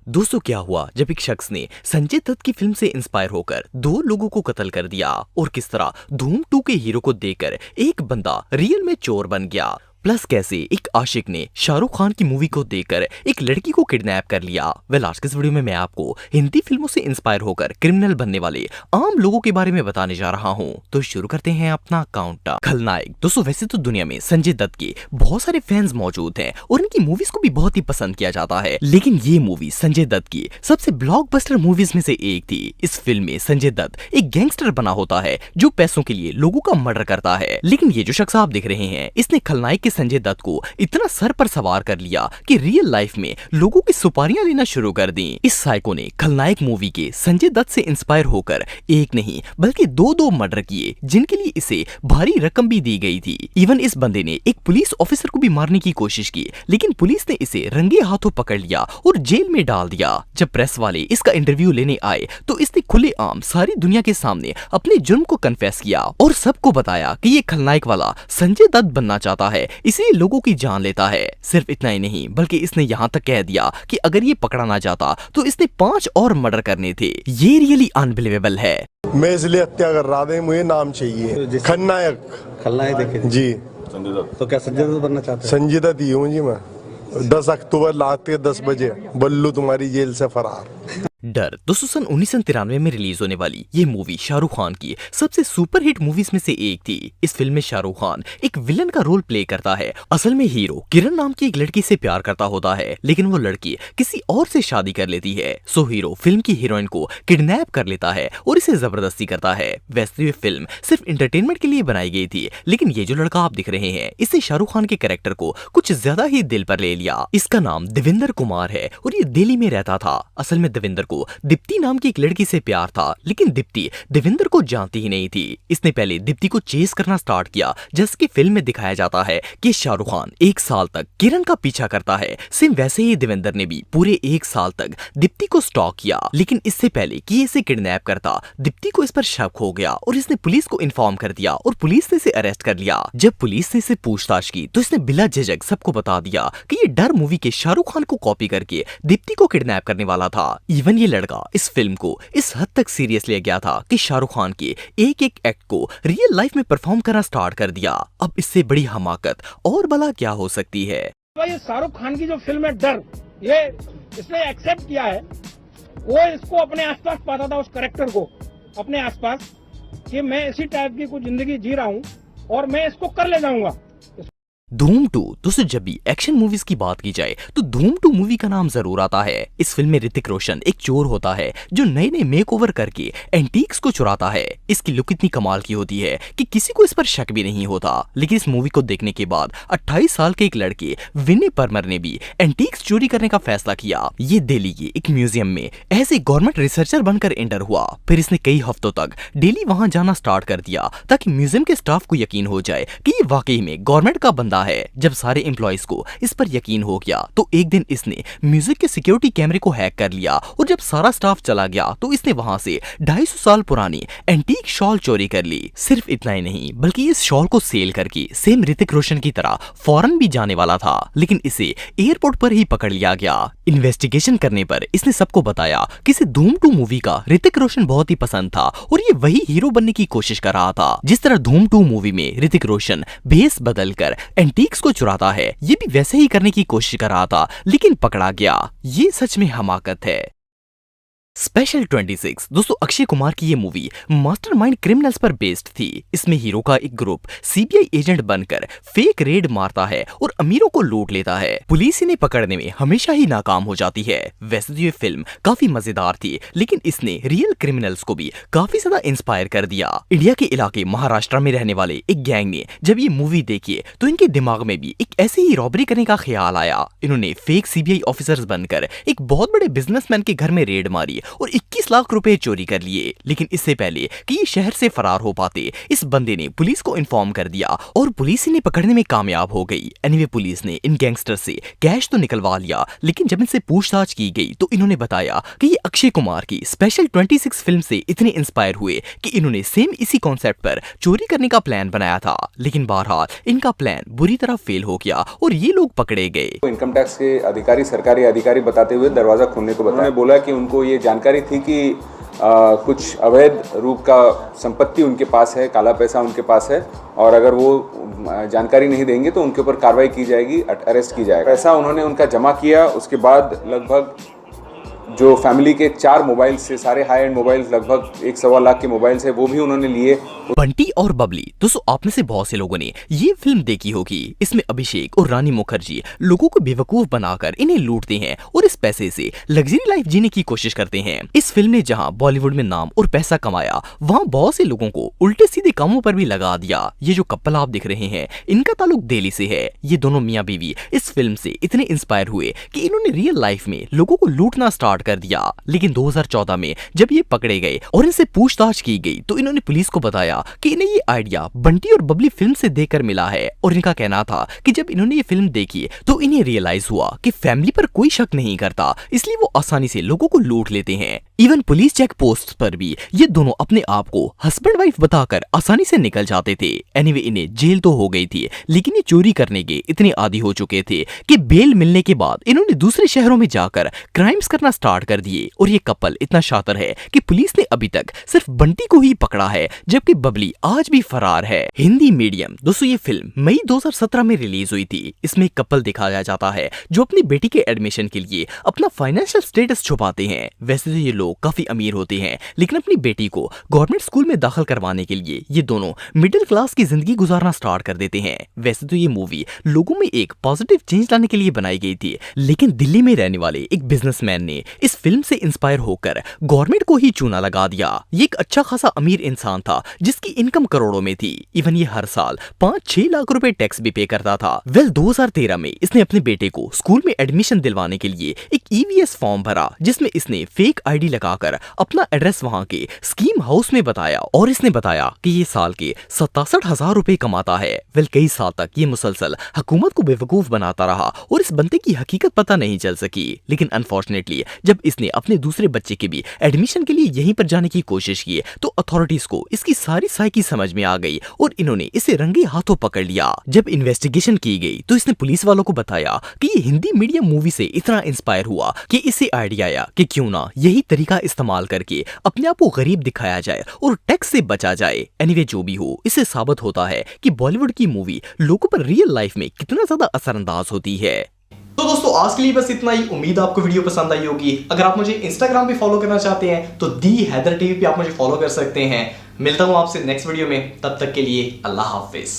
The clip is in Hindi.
दोस्तों क्या हुआ जब एक शख्स ने संजय दत्त की फिल्म से इंस्पायर होकर दो लोगों को कत्ल कर दिया और किस तरह धूम 2 के हीरो को देखकर एक बंदा रियल में चोर बन गया। प्लस कैसे एक आशिक ने शाहरुख खान की मूवी को देखकर एक लड़की को किडनैप कर लिया। आज के इस वीडियो में मैं आपको हिंदी फिल्मों से इंस्पायर होकर क्रिमिनल बनने वाले आम लोगों के बारे में बताने जा रहा हूं। तो शुरू करते हैं अपना काउंटडाउन। खलनायक। दोस्तों वैसे तो दुनिया में संजय दत्त के बहुत सारे फैंस मौजूद हैं और इनकी मूवीज को भी बहुत ही पसंद किया जाता है, लेकिन ये मूवी संजय दत्त की सबसे ब्लॉकबस्टर मूवीज में से एक थी। इस फिल्म में संजय दत्त एक गैंगस्टर बना होता है जो पैसों के लिए लोगों का मर्डर करता है। लेकिन ये जो शख्स आप देख रहे हैं, इसने खलनायक के संजय दत्त को इतना सर पर सवार कर लिया कि रियल लाइफ में लोगों की सुपारियां लेना शुरू कर दी। इस साइको ने खलनायक मूवी के संजय दत्त से इंस्पायर होकर एक नहीं बल्कि दो मर्डर किए, जिनके लिए इसे भारी रकम भी दी गई थी। इवन इस बंदे ने एक पुलिस ऑफिसर को भी मारने की कोशिश की, लेकिन पुलिस ने इसे रंगे हाथों पकड़ लिया और जेल में डाल दिया। जब प्रेस वाले इसका इंटरव्यू लेने आए तो इसने खुलेआम सारी दुनिया के सामने अपने जुर्म को कन्फेस किया और सबको बताया कि ये खलनायक वाला संजय दत्त बनना चाहता है, इसलिए लोगों की जान लेता है। सिर्फ इतना ही नहीं बल्कि इसने यहाँ तक कह दिया कि अगर ये पकड़ा ना जाता तो इसने 5 और मर्डर करने थे। ये रियली अनबिलीवेबल है। मैं इसलिए हत्या कर रहा था, मुझे नाम चाहिए खलनायक। खलनायक देखे जी। संजय दत्त तो क्या संजय दत्त बनना चाहते हैं? संजय दत्त ही हूँ जी मैं। 10 अक्टूबर रात के 10 बजे बल्लू तुम्हारी जेल से फरार। डर। दोस्तों सन 1993 में रिलीज होने वाली ये मूवी शाहरुख खान की सबसे सुपरहिट मूवीज में से एक थी। इस फिल्म में शाहरुख खान एक विलन का रोल प्ले करता है। असल में हीरो किरण नाम की एक लड़की से प्यार करता होता है, लेकिन वो लड़की किसी और से शादी कर लेती है। सो हीरो फिल्म की हीरोइन को किडनैप कर लेता है और इसे जबरदस्ती करता है। वैसे ये फिल्म सिर्फ एंटरटेनमेंट के लिए बनाई गई थी, लेकिन ये जो लड़का आप दिख रहे हैं, इससे शाहरुख खान के कैरेक्टर को कुछ ज्यादा ही दिल पर ले लिया। इसका नाम देवेंद्र कुमार है और ये दिल्ली में रहता था। असल में देवेंद्र को दीप्ति नाम की एक लड़की से प्यार था, लेकिन दीप्ति देवेंद्र को जानती ही नहीं थी। इसने पहले दीप्ति को चेस करना स्टार्ट किया, जैसे कि फिल्म में दिखाया जाता है कि शाहरुख खान 1 साल तक किरण का पीछा करता है। सेम वैसे ही देवेंद्र ने भी पूरे 1 साल तक दीप्ति को स्टॉक किया, लेकिन इससे पहले कि इसे किडनैप करता, दीप्ति को इस पर शक हो गया और इसने पुलिस को इन्फॉर्म कर दिया और पुलिस ने इसे अरेस्ट कर लिया। जब पुलिस ने इसे पूछताछ की तो इसने बिला झिझक सबको बता दिया कि ये डर मूवी के शाहरुख खान को कॉपी करके दीप्ति को किडनैप करने वाला था। इवन ये लड़का इस फिल्म को इस हद तक सीरियस लिया गया था कि शाहरुख खान के एक एक्ट को रियल लाइफ में परफॉर्म करना स्टार्ट कर दिया। अब इससे बड़ी हमाकत और भला क्या हो सकती है। ये शाहरुख खान की जो फिल्म है डर, ये इसने एक्सेप्ट किया है। वो इसको अपने आसपास पाता था, उस कैरेक्टर को अपने आसपास, कि मैं इसी टाइप की कुछ जिंदगी जी रहा हूँ और मैं इसको कर ले जाऊंगा। धूम 2। दोस्तों जब भी एक्शन मूवीज की बात की जाए तो धूम 2 मूवी का नाम जरूर आता है। इस फिल्म में ऋतिक रोशन एक चोर होता है जो नए नए मेकओवर करके एंटीक्स को चुराता है। इसकी लुक इतनी कमाल की होती है कि किसी को इस पर शक भी नहीं होता। लेकिन इस मूवी को देखने के बाद 28 साल के एक लड़के विनय परमर ने भी एंटीक्स चोरी करने का फैसला किया। ये दिल्ली के एक म्यूजियम में ऐसे गवर्नमेंट रिसर्चर बनकर एंटर हुआ। फिर इसने कई हफ्तों तक डेली वहां जाना स्टार्ट कर दिया ताकि म्यूजियम के स्टाफ को यकीन हो जाए कि ये वाकई में गवर्नमेंट का बंदा है। जब सारे एम्प्लॉइज को इस पर यकीन हो गया तो एक दिन इसने म्यूजिक के सिक्योरिटी कैमरे को हैक कर लिया और जब सारा स्टाफ चला गया तो इसने वहां से 250 साल पुरानी एंटीक शॉल चोरी कर ली। सिर्फ इतना ही नहीं बल्कि इस शॉल को सेल करके सेम ऋतिक रोशन की तरह फॉरेन भी जाने वाला था, लेकिन इसे एयरपोर्ट पर ही पकड़ लिया गया। इन्वेस्टिगेशन करने पर इसने सबको बताया कि इसे धूम 2 मूवी का ऋतिक रोशन बहुत ही पसंद था और ये वही हीरो बनने की कोशिश कर रहा था। जिस तरह धूम 2 मूवी में ऋतिक रोशन भेस बदलकर एंटीक्स को चुराता है, ये भी वैसे ही करने की कोशिश कर रहा था, लेकिन पकड़ा गया। ये सच में हमाकत है। स्पेशल 26। दोस्तों अक्षय कुमार की ये मूवी मास्टरमाइंड क्रिमिनल्स पर बेस्ड थी। इसमें हीरो का एक ग्रुप सीबीआई एजेंट बनकर फेक रेड मारता है और अमीरों को लूट लेता है। पुलिस इन्हें पकड़ने में हमेशा ही नाकाम हो जाती है। वैसे तो ये फिल्म काफी मजेदार थी, लेकिन इसने रियल क्रिमिनल्स को भी काफी ज्यादा इंस्पायर कर दिया। इंडिया के इलाके महाराष्ट्र में रहने वाले एक गैंग ने जब ये मूवी देखी तो इनके दिमाग में भी एक ऐसी ही रॉबरी करने का ख्याल आया। इन्होंने फेक सीबीआई ऑफिसर्स बनकर एक बहुत बड़े बिजनेसमैन के घर में रेड मारी और 21 लाख रुपए चोरी कर लिए। लेकिन इससे पहले कि ये शहर से फरार हो पाते, इस बंदे ने पुलिस को इन्फॉर्म कर दिया और पुलिस इन्हें पकड़ने में कामयाब हो गई। एनीवे पुलिस ने इन गैंगस्टर से कैश तो निकलवा लिया, लेकिन जब इनसे पूछताछ की गई तो इन्होंने बताया कि ये अक्षय कुमार की स्पेशल 26 फिल्म से इतने इंस्पायर हुए कि इन्होंने सेम इसी कॉन्सेप्ट पर चोरी करने का प्लान बनाया था। लेकिन बहरहाल इनका प्लान बुरी तरह फेल हो गया और ये लोग पकड़े गए। इनकम टैक्स के अधिकारी, सरकारी अधिकारी बताते हुए दरवाजा खोलने को बताया। उन्होंने बोला कि उनको ये जानकारी थी कि कुछ अवैध रूप का संपत्ति उनके पास है, काला पैसा उनके पास है, और अगर वो जानकारी नहीं देंगे तो उनके ऊपर कार्रवाई की जाएगी, अरेस्ट की जाएगा। पैसा उन्होंने उनका जमा किया। उसके बाद लगभग जो फैमिली के 4 मोबाइल से, सारे हाई एंड मोबाइल, लगभग 1.25 लाख के मोबाइल है, वो भी उन्होंने लिए। बंटी और बबली, दोस्तों आप में से बहुत से लोगों ने ये फिल्म देखी होगी। इसमें अभिषेक और रानी मुखर्जी लोगों को बेवकूफ बनाकर इन्हें लूटते हैं और इस पैसे से लग्जरी लाइफ जीने की कोशिश करते हैं। इस फिल्म ने जहां बॉलीवुड में नाम और पैसा कमाया, वहां बहुत से लोगों को उल्टे सीधे कामों पर भी लगा दिया। ये जो कपल आप दिख रहे हैं, इनका ताल्लुक दिल्ली से है। ये दोनों मियां बीवी इस फिल्म से इतने इंस्पायर हुए कि इन्होंने रियल लाइफ में लोगों को लूटना स्टार्ट कर दिया। लेकिन 2014 में जब ये पकड़े गए और इनसे पूछताछ की गई तो इन्होंने पुलिस को बताया कि इन्हें ये आइडिया बंटी और बबली फिल्म से देखकर मिला है। और इनका कहना था कि जब इन्होंने ये फिल्म देखी तो इन्हें रियलाइज हुआ कि फैमिली पर कोई शक नहीं करता, इसलिए वो आसानी से लोगों को लूट लेते हैं। इवन पुलिस चेक पोस्ट पर भी ये दोनों अपने आप को हस्बैंड वाइफ बताकर आसानी से निकल जाते थे। एनीवे इन्हें जेल तो हो गई थी, लेकिन ये चोरी करने के इतने आदी हो चुके थे कि बेल मिलने के बाद इन्होंने दूसरे शहरों में जाकर क्राइम्स करना स्टार्ट कर दिए। और ये कपल इतना शातिर है कि पुलिस ने अभी तक सिर्फ बंटी को ही पकड़ा है, जबकि बबली आज भी फरार है। हिंदी मीडियम, दोस्तों ये फिल्म मई 2017 में रिलीज हुई थी। इसमें एक कपल दिखाया जाता है जो अपनी बेटी के एडमिशन के लिए अपना फाइनेंशियल स्टेटस छुपाते हैं। वैसे तो ये लोग काफी अमीर होते हैं, लेकिन अपनी बेटी को गवर्नमेंट स्कूल में दाखिल करवाने के लिए ये दोनों मिडिल क्लास की जिंदगी गुजारना स्टार्ट कर देते हैं। वैसे तो ये मूवी लोगों में एक पॉजिटिव चेंज लाने के लिए बनाई गई थी, लेकिन दिल्ली में रहने वाले एक बिजनेसमैन ने इस फिल्म से इंस्पायर होकर गवर्नमेंट को ही चूना लगा दिया। ये एक अच्छा खासा अमीर इंसान था जिसकी इनकम करोड़ों में थी। इवन ये हर साल 5-6 लाख रुपए टैक्स भी पे करता था। 2013 में इसने अपने बेटे को स्कूल में एडमिशन दिलवाने के लिए एक EVS फॉर्म भरा, जिसमें इसने फेक ID लगाकर अपना एड्रेस वहां के स्कीम हाउस में बताया और इसने बताया कि ये साल के 67,000 रुपए कमाता है। कई साल तक ये मुसलसल हुकूमत को बेवकूफ बनाता रहा और इस बंदे की हकीकत पता नहीं चल सकी। लेकिन अनफॉर्चुनेटली जब इसने अपने दूसरे बच्चे के भी एडमिशन के लिए यहीं पर जाने की कोशिश की तो अथॉरिटीज को इसकी सारी साइकी समझ में आ गई और इन्होंने इसे रंगे हाथों पकड़ लिया। जब इन्वेस्टिगेशन की गई तो इसने पुलिस वालों को बताया कि ये हिंदी मीडियम मूवी से इतना इंस्पायर हुआ कि इसे आइडिया आया कि क्यों ना यही तरीका इस्तेमाल करके अपने आप को गरीब दिखाया जाए और टैक्स से बचा जाए। एनीवे जो भी हो, इससे साबित होता है कि बॉलीवुड की मूवी लोगों पर रियल लाइफ में कितना ज्यादा असरअंदाज होती है। तो दोस्तों आज के लिए बस इतना ही। उम्मीद आपको वीडियो पसंद आई होगी। अगर आप मुझे इंस्टाग्राम पे फॉलो करना चाहते हैं तो दी हैदर टीवी पे आप मुझे फॉलो कर सकते हैं। मिलता हूं आपसे नेक्स्ट वीडियो में, तब तक के लिए अल्लाह हाफिज।